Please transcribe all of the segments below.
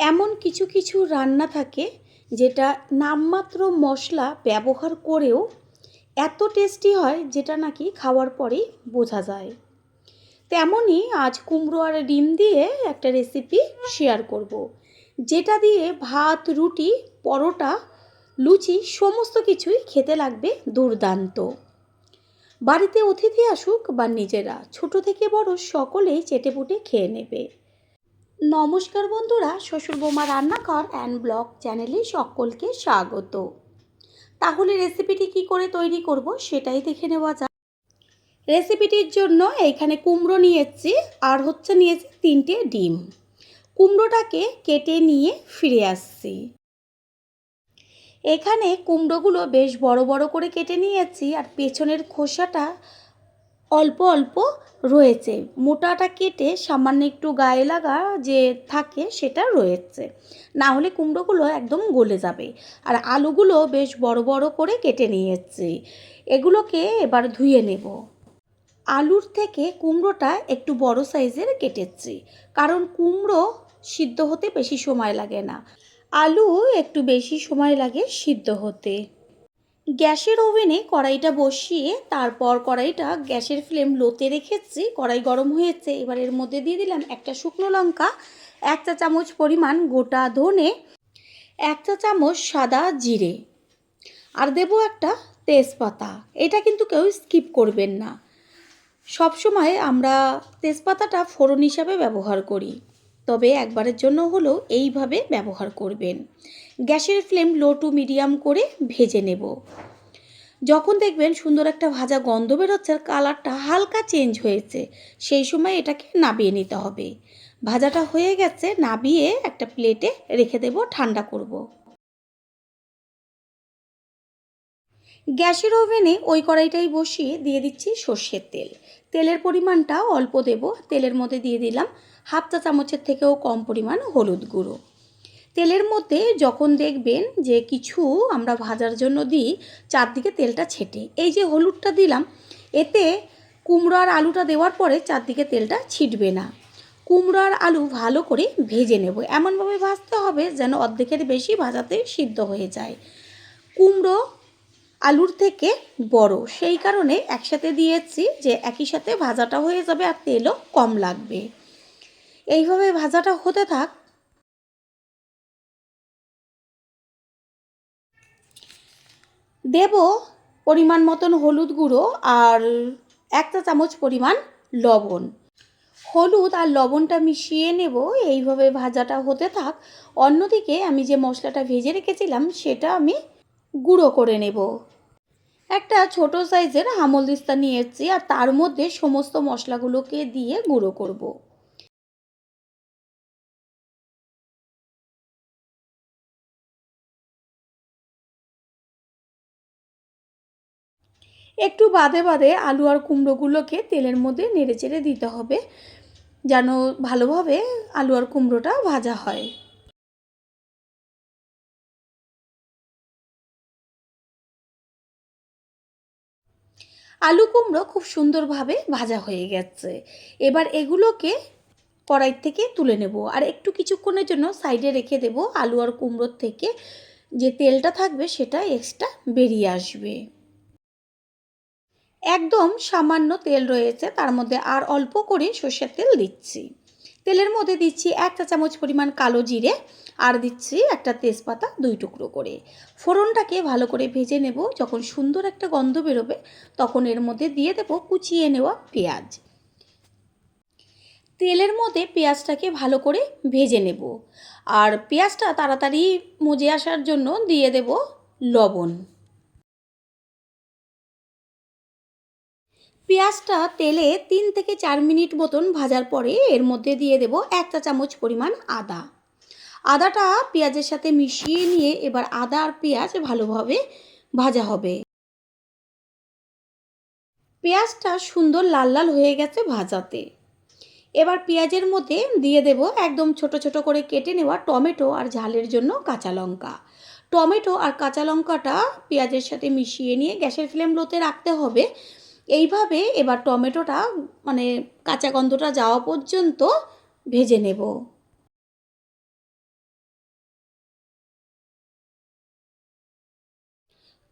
এমন কিছু কিছু রান্না থাকে যেটা নামমাত্র মশলা ব্যবহার করেও এত টেস্টি হয় যেটা নাকি খাওয়ার পরেই বোঝা যায়। তেমনই আজ কুমড়ো আর ডিম দিয়ে একটা রেসিপি শেয়ার করব, যেটা দিয়ে ভাত, রুটি, পরোটা, লুচি সমস্ত কিছুই খেতে লাগবে দুর্দান্ত। বাড়িতে অতিথি আসুক বা নিজেরা, ছোট থেকে বড় সকলেই চেটেপুটে খেয়ে নেবে। নমস্কার বন্ধুরা, শ্বশুর বৌমা রান্নাঘর অ্যান্ড ব্লগ চ্যানেলে সকলকে স্বাগত। তাহলে রেসিপিটি কি করে তৈরি করব সেটাই দেখে নেওয়া যাক। রেসিপিটির জন্য এইখানে কুমড়ো নিয়েছি আর নিয়েছি 3টে ডিম। কুমড়োটাকে কেটে নিয়ে ফিরে আসছি। এখানে কুমড়োগুলো বেশ বড় বড় করে কেটে নিয়েছি আর পেছনের খোসাটা অল্প অল্প রয়েছে। মোটাটা কেটে সামান্য একটু গায়ে লাগা যে থাকে সেটা রয়েছে, না হলে কুমড়োগুলো একদম গলে যাবে। আর আলুগুলো বেশ বড় বড় করে কেটে নিয়েছি, এগুলোকে এবার ধুয়ে নেব। আলুর থেকে কুমড়োটা একটু বড় সাইজের কেটেছি, কারণ কুমড়ো সিদ্ধ হতে বেশি সময় লাগে না, আলু একটু বেশি সময় লাগে সিদ্ধ হতে। গ্যাসের ওভেনে কড়াইটা বসিয়ে তারপর কড়াইটা গ্যাসের ফ্লেম লোতে রেখেছি। কড়াই গরম হয়েছে, এবার এর মধ্যে দিয়ে দিলাম একটা শুকনো লঙ্কা, 1 চা চামচ পরিমাণ গোটা ধনে, 1 চা চামচ সাদা জিরে, আর দেবো একটা তেজপাতা। এটা কিন্তু কেউ স্কিপ করবেন না, সবসময় আমরা তেজপাতাটা ফোড়ন হিসাবে ব্যবহার করি, তবে একবারের জন্য হলেও এইভাবে ব্যবহার করবেন। গ্যাসের ফ্লেম লো টু মিডিয়াম করে ভেজে নেব। যখন দেখবেন সুন্দর একটা ভাজা গন্ধ বেরোচ্ছে আর কালারটা হালকা চেঞ্জ হয়েছে, সেই সময় এটাকে নাবিয়ে নিতে হবে। ভাজাটা হয়ে গেছে, নাবিয়ে একটা প্লেটে রেখে দেব, ঠান্ডা করব। গ্যাসের ওভেনে ওই কড়াইটাই বসিয়ে দিয়ে দিচ্ছি সর্ষের তেল। তেলের পরিমাণটা অল্প দেব। তেলের মধ্যে দিয়ে দিলাম 1/2 চা চামচের থেকেও কম পরিমাণ হলুদ গুঁড়ো। তেলের মধ্যে যখন দেখবেন যে কিছু আমরা ভাজার জন্য দিই চারদিকে তেলটা ছেটে, এই যে হলুদটা দিলাম, এতে কুমড়ো আর আলুটা দেওয়ার পরে চারদিকে তেলটা ছিটবে না। কুমড়ো আর আলু ভালো করে ভেজে নেব, এমনভাবে ভাজতে হবে যেন অর্ধেকের বেশি ভাজাতে সিদ্ধ হয়ে যায়। কুমড়ো আলুর থেকে বড়, সেই কারণে একসাথে দিয়েছি যে একই সাথে ভাজাটা হয়ে যাবে আর তেলও কম লাগবে। এইভাবে ভাজাটা হতে থাক। দেব পরিমাণ মতন হলুদ গুঁড়ো আর 1 চা চামচ পরিমাণ লবণ। হলুদ আর লবণটা মিশিয়ে নেব, এইভাবে ভাজাটা হতে থাক। অন্যদিকে আমি যে মশলাটা ভেজে রেখেছিলাম সেটা আমি গুঁড়ো করে নেব। একটা ছোট সাইজের হামলদিস্তা নিয়েছি আর তার মধ্যে সমস্ত মশলাগুলোকে দিয়ে গুঁড়ো করব। একটু বাদে বাদে আলু আর কুমড়োগুলোকে তেলের মধ্যে নেড়েচেড়ে দিতে হবে, যেন ভালোভাবে আলু আর কুমড়োটা ভাজা হয়। আলু কুমড়ো খুব সুন্দরভাবে ভাজা হয়ে গেছে, এবার এগুলোকে কড়াই থেকে তুলে নেব আর একটু কিছুক্ষণের জন্য সাইডে রেখে দেব। আলু আর কুমড়োর থেকে যে তেলটা থাকবে সেটা এক্সট্রা বেরিয়ে আসবে। একদম সামান্য তেল রয়েছে, তার মধ্যে আর অল্প করে সর্ষের তেল দিচ্ছি। তেলের মধ্যে দিচ্ছি 1 চা চামচ পরিমাণ কালো জিরে আর দিচ্ছি একটা তেজপাতা 2 টুকরো করে। ফোড়নটাকে ভালো করে ভেজে নেব, যখন সুন্দর একটা গন্ধ বেরোবে তখন এর মধ্যে দিয়ে দেব কুচিয়ে নেওয়া পেঁয়াজ। তেলের মধ্যে পেঁয়াজটাকে ভালো করে ভেজে নেব আর পেঁয়াজটা তাড়াতাড়ি মজে আসার জন্য দিয়ে দেব লবণ। পেঁয়াজটা তেলে 3 থেকে 4 মিনিট মতন ভাজার পরে এর মধ্যে দিয়ে দেব 1 চা চামচ পরিমাণ আদা। আদাটা পেঁয়াজের সাথে মিশিয়ে নিয়ে এবার আদা আর পেঁয়াজ ভালোভাবে ভাজা হবে। পেঁয়াজটা সুন্দর লাল লাল হয়ে গেছে ভাজাতে। এবার পেঁয়াজের মধ্যে দিয়ে দেব একদম ছোট ছোট করে কেটে নেওয়া টমেটো আর ঝালের জন্য কাঁচা লঙ্কা। টমেটো আর কাঁচা লঙ্কাটা পেঁয়াজের সাথে মিশিয়ে নিয়ে গ্যাসের ফ্লেম লোতে রাখতে হবে। এইভাবে এবার টমেটোটা মানে কাঁচা গন্ধটা যাওয়া পর্যন্ত ভেজে নেব।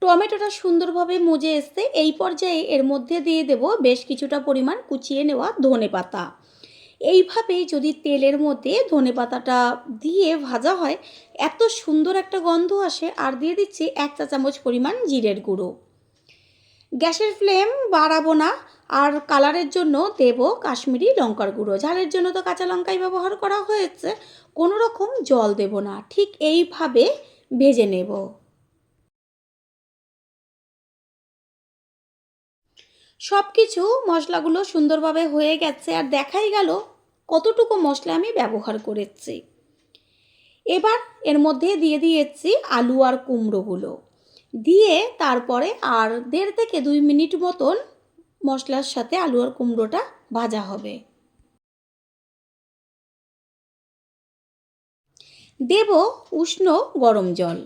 টমেটোটা সুন্দরভাবে মজে এসছে, এই পর্যায়ে এর মধ্যে দিয়ে দেব বেশ কিছুটা পরিমাণ কুচিয়ে নেওয়া ধনেপাতা। এইভাবে যদি তেলের মধ্যে ধনেপাতাটা দিয়ে ভাজা হয়, এত সুন্দর একটা গন্ধ আসে। আর দিয়ে দিচ্ছি 1 চা চামচ পরিমাণ জিরের গুঁড়ো। গ্যাসের ফ্লেম বাড়াবো না। আর কালারের জন্য দেব কাশ্মীরি লঙ্কার গুঁড়ো। ঝালের জন্য তো কাঁচা লঙ্কাই ব্যবহার করা হয়েছে, কোনো রকম জল দেব না। ঠিক এইভাবে ভেজে নেব। সব কিছু মশলাগুলো সুন্দরভাবে হয়ে গেছে, আর দেখাই গেল কতটুকু মশলা আমি ব্যবহার করেছি। এবার এর মধ্যে দিয়ে দিয়েছি আলু আর কুমড়োগুলো দিয়ে তারপরে আর 1.5 থেকে 2 মিনিট মতন মশলার সাথে আলু আর কুমড়োটা ভাজা হবে। দেব উষ্ণ গরম জল।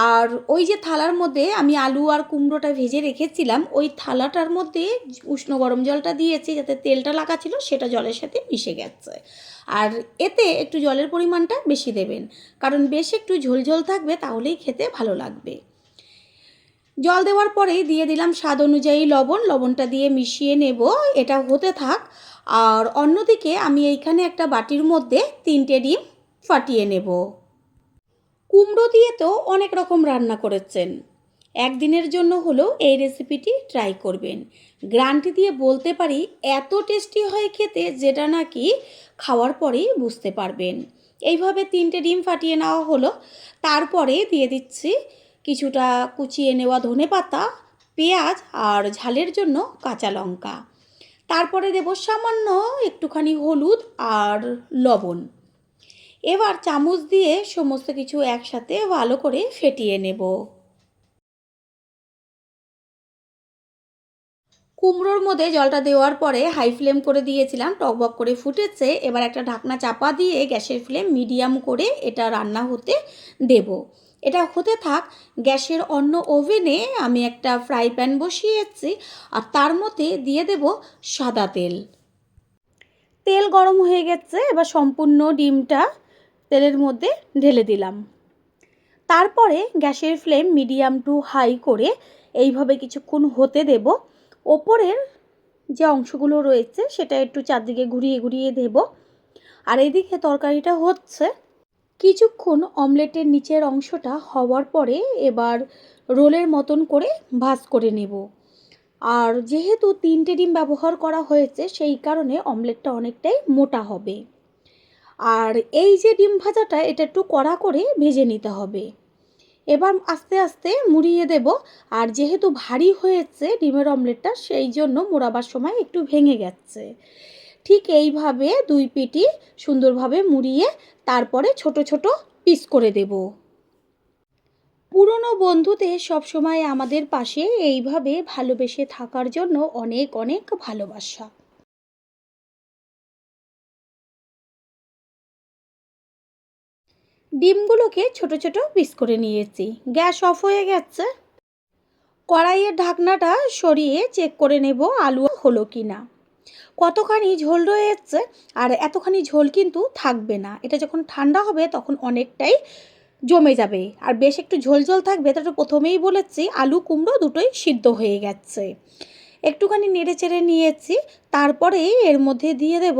আর ওই যে থালার মধ্যে আমি আলু আর কুমড়োটা ভেজে রেখেছিলাম, ওই থালাটার মধ্যে উষ্ণ গরম জলটা দিয়েছি, যাতে তেলটা লাগা ছিল সেটা জলের সাথে মিশে গেছে। আর এতে একটু জলের পরিমাণটা বেশি দেবেন, কারণ বেশ একটু ঝোলঝোল থাকবে, তাহলেই খেতে ভালো লাগবে। জল দেওয়ার পরেই দিয়ে দিলাম স্বাদ অনুযায়ী লবণ। লবণটা দিয়ে মিশিয়ে নেব, এটা হতে থাক। আর অন্যদিকে আমি এইখানে একটা বাটির মধ্যে 3টে ডিম ফাটিয়ে নেব। কুমড়ো দিয়ে তো অনেক রকম রান্না করেছেন, একদিনের জন্য হলেও এই রেসিপিটি ট্রাই করবেন। গ্যারান্টি দিয়ে বলতে পারি এত টেস্টি হয় খেতে, যেটা নাকি খাওয়ার পরেই বুঝতে পারবেন। এইভাবে 3টে ডিম ফাটিয়ে নেওয়া হলো। তারপরে দিয়ে দিচ্ছি কিছুটা কুচিয়ে নেওয়া ধনেপাতা, পেঁয়াজ আর ঝালের জন্য কাঁচা লঙ্কা। তারপরে দেব সামান্য একটুখানি হলুদ আর লবণ। এবার চামচ দিয়ে সমস্ত কিছু একসাথে ভালো করে ফেটিয়ে নেব। কুমড়োর মধ্যে জলটা দেওয়ার পরে হাই ফ্লেম করে দিয়েছিলাম, টকবক করে ফুটেছে। এবার একটা ঢাকনা চাপা দিয়ে গ্যাসের ফ্লেম মিডিয়াম করে এটা রান্না হতে দেব। এটা হতে থাক। গ্যাসের অন্য ওভেনে আমি একটা ফ্রাই প্যান বসিয়েছি, আর তার মধ্যে দিয়ে দেব সাদা তেল। তেল গরম হয়ে গেছে, এবার সম্পূর্ণ ডিমটা তেলের মধ্যে ঢেলে দিলাম। তারপরে গ্যাসের ফ্লেম মিডিয়াম টু হাই করে এইভাবে কিছুক্ষণ হতে দেব। ওপরের যে অংশগুলো রয়েছে সেটা একটু চারদিকে ঘুরিয়ে ঘুরিয়ে দেব। আর এদিকে তরকারিটা হচ্ছে। কিছুক্ষণ অমলেটের নিচের অংশটা হওয়ার পরে এবার রোলের মতন করে ভাঁজ করে নেব। আর যেহেতু 3টে ডিম ব্যবহার করা হয়েছে, সেই কারণে অমলেটটা অনেকটাই মোটা হবে। আর এই যে ডিম ভাজাটা, এটা একটু কড়া করে ভেজে নিতে হবে। এবার আস্তে আস্তে মুড়িয়ে দেব। আর যেহেতু ভারী হয়েছে ডিমের অমলেটটা, সেই জন্য মোড়াবার সময় একটু ভেঙে গেছে। ঠিক এইভাবে 2 পিঠই সুন্দরভাবে মুড়িয়ে তারপরে ছোট ছোট পিস করে দেব। পুরনো বন্ধুদের সবসময় আমাদের পাশে এইভাবে ভালোবেসে থাকার জন্য অনেক অনেক ভালোবাসা। ডিমগুলোকে ছোট ছোট পিস করে নিয়েছি। গ্যাস অফ হয়ে গেছে। কড়াইয়ের ঢাকনাটা সরিয়ে চেক করে নেব আলু হলো কি না, কতখানি ঝোল রয়েছে। আর এতখানি ঝোল কিন্তু থাকবে না, এটা যখন ঠান্ডা হবে তখন অনেকটাই জমে যাবে। আর বেশ একটু ঝোল ঝোল থাকবে। তো প্রথমেই বলেছি আলু কুমড়ো দুটোই সিদ্ধ হয়ে গেছে। একটুখানি নেড়ে চেড়ে নিয়েছি। তারপরে এর মধ্যে দিয়ে দেব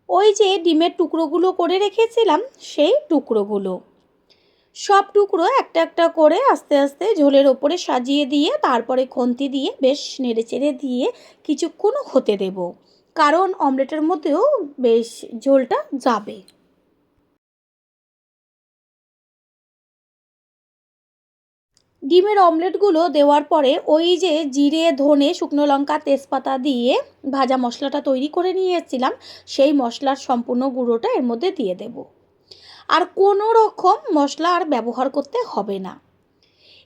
ওই যে ডিমের টুকরোগুলো করে রেখেছিলাম, সেই টুকরোগুলো। সব টুকরো একটা একটা করে আস্তে আস্তে ঝোলের ওপরে সাজিয়ে দিয়ে তারপরে খুন্তি দিয়ে বেশ নেড়েচেড়ে দিয়ে কিছুক্ষণ হতে দেব, কারণ অমলেটের মধ্যেও বেশ ঝোলটা যাবে। ডিমের অমলেটগুলো দেওয়ার পরে ওই যে জিরে ধনে শুকনো লঙ্কা তেজপাতা দিয়ে ভাজা মশলাটা তৈরি করে নিয়েছিলাম, সেই মশলার সম্পূর্ণ গুঁড়োটা এর মধ্যে দিয়ে দেব। আর কোনো রকম মশলা আর ব্যবহার করতে হবে না।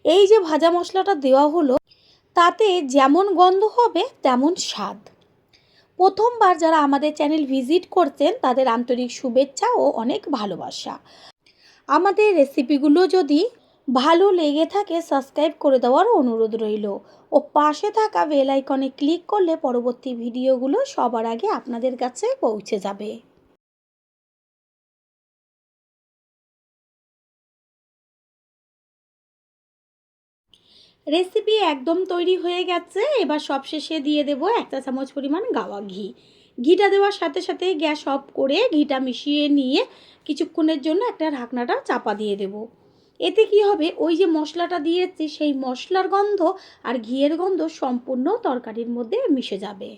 এই যে ভাজা মশলাটা দেওয়া হলো, তাতে যেমন গন্ধ হবে তেমন স্বাদ। প্রথমবার যারা আমাদের চ্যানেল ভিজিট করছেন তাদের আন্তরিক শুভেচ্ছা ও অনেক ভালোবাসা। আমাদের রেসিপিগুলো যদি ভালো লেগে থাকে সাবস্ক্রাইব করে দেওয়ার অনুরোধ রইল, ও পাশে থাকা বেল আইকনে ক্লিক করলে পরবর্তী ভিডিওগুলো সবার আগে আপনাদের কাছে পৌঁছে যাবে। রেসিপি একদম তৈরি হয়ে গেছে। এবার সবশেষে দিয়ে দেবো 1 চা চামচ পরিমাণ গাওয়া ঘি। ঘিটা দেওয়ার সাথে সাথে গ্যাস অফ করে ঘিটা মিশিয়ে নিয়ে কিছুক্ষণের জন্য একটা ঢাকনাটা চাপা দিয়ে দেব। এতে কি হবে, ওই যে মশলাটা দিয়েছি সেই মশলার গন্ধ আর ঘিয়ের গন্ধ সম্পূর্ণ তরকারির মধ্যে মিশে যাবে।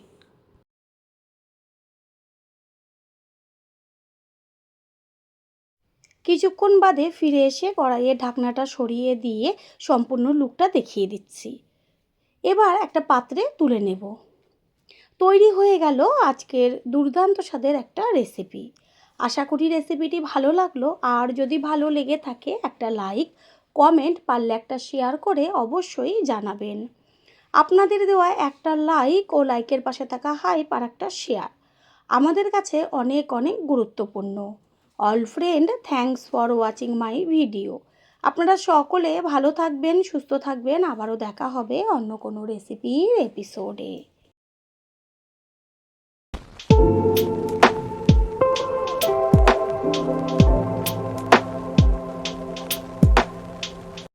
কিছুক্ষণ বাদে ফিরে এসে কড়াইয়ের ঢাকনাটা সরিয়ে দিয়ে সম্পূর্ণ লুকটা দেখিয়ে দিচ্ছি। এবার একটা পাত্রে তুলে নেব। তৈরি হয়ে গেল আজকের দুর্দান্ত স্বাদের একটা রেসিপি। আশা করি রেসিপিটি ভালো লাগলো, আর যদি ভালো লেগে থাকে একটা লাইক, কমেন্ট, পারলে একটা শেয়ার করে অবশ্যই জানাবেন। আপনাদের দেওয়া একটা লাইক ও লাইকের পাশে থাকা হাইপ আর একটা শেয়ার আমাদের কাছে অনেক অনেক গুরুত্বপূর্ণ। All friend, thanks for watching my video. আপনারা সকলে ভালো থাকবেন, সুস্থ থাকবেন। আবারও দেখা হবে অন্য কোনো রেসিপির এপিসোডে।